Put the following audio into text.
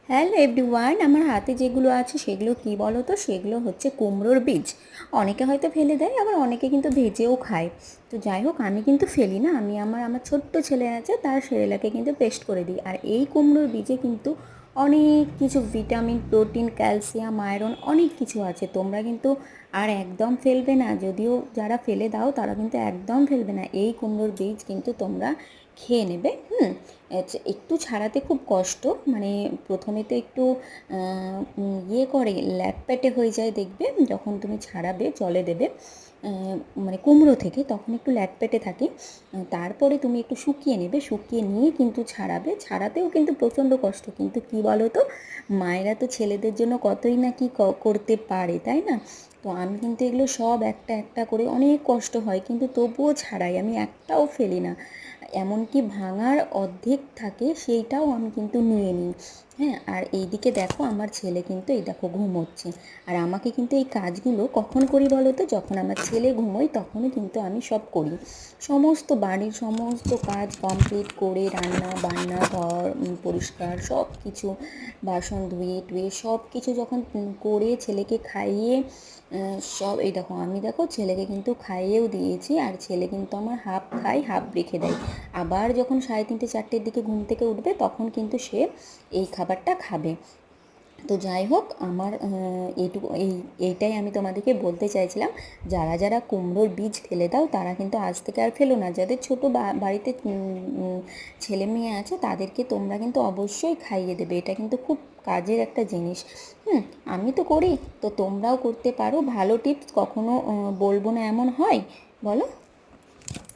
Hello everyone, আমার হাতে যেগুলো আছে সেগুলো কি বলো তো? সেগুলো হচ্ছে কুমড়োর বীজ। অনেকে হয়তো ফেলে দেয়, আবার অনেকে কিন্তু ভেজেও খায়। তো যাই হোক, আমি কিন্তু ফেলি না। আমি আমার ছোট্ট ছেলে আছে, তার সেরেলাকে কিন্তু পেস্ট করে দিই। আর এই কুমড়োর বীজে কিন্তু অনেক কিছু ভিটামিন, প্রোটিন, ক্যালসিয়াম, আয়রন অনেক কিছু আছে। তোমরা কিন্তু আর একদম ফেলবে না। যদিও যারা ফেলে দাও তারা কিন্তু একদম ফেলবে না। এই কুমড়োর বীজ কিন্তু তোমরা খেয়ে নেবে। একটু ছাড়াতে খুব কষ্ট, মানে প্রথমে তো একটু ইয়ে করে ল্যাটপ্যাটে হয়ে যায়, দেখবে যখন তুমি ছাড়াবে জলে দেবে মানে কুমড়ো থেকে, তখন একটু ল্যাটপ্যাটে থাকে। তারপরে তুমি একটু শুকিয়ে নেবে, শুকিয়ে নিয়ে কিন্তু ছাড়াবে। ছাড়াতেও কিন্তু প্রচণ্ড কষ্ট, কিন্তু কি বলো তো, মায়েরা তো ছেলেদের জন্য কতই না কি করতে পারে, তাই না? তো আমি কিন্তু এগুলো সব একটা একটা করে, অনেক কষ্ট হয় কিন্তু তবুও ছাড়াই, আমি একটাও ফেলি না। এমনকি ভাঙার অর্ধেক থাকে সেইটাও আমি কিন্তু নিয়ে নিই। হ্যাঁ, আর এইদিকে দেখো আমার ছেলে কিন্তু এই দেখো ঘুমোচ্ছে। আর আমাকে কিন্তু এই কাজগুলো কখন করি বলো তো? যখন আমার ছেলে ঘুমোয় তখনই কিন্তু আমি সব করি। সমস্ত বাড়ির সমস্ত কাজ কমপ্লিট করে, রান্না বান্না, ঘর পরিষ্কার সব কিছু, বাসন ধুয়ে টুয়ে সব কিছু যখন করে ছেলেকে খাইয়ে সব, এই দেখো আমি দেখো ছেলেকে কিন্তু খাইয়েও দিয়েছি। আর ছেলে কিন্তু আমার হাফ খায় হাফ রেখে দেয়। আবার যখন 3:30 4টের দিকে ঘুম থেকে উঠবে তখন কিন্তু সে এই খাবারটা খাবে। তো যাই হোক, আমার এইটুকু এইটাই আমি তোমাদেরকে বলতে চাইছিলাম। যারা যারা কুমড়োর বীজ ফেলে দাও তারা কিন্তু আজ থেকে আর ফেলো না। যাদের ছোটো বাড়িতে ছেলে মেয়ে আছে তাদেরকে তোমরা কিন্তু অবশ্যই খাইয়ে দেবে। এটা কিন্তু খুব কাজের একটা জিনিস। আমি তো করি, তো তোমরাও করতে পারো। ভালো টিপস কখনো বলবো না এমন হয়? বলো।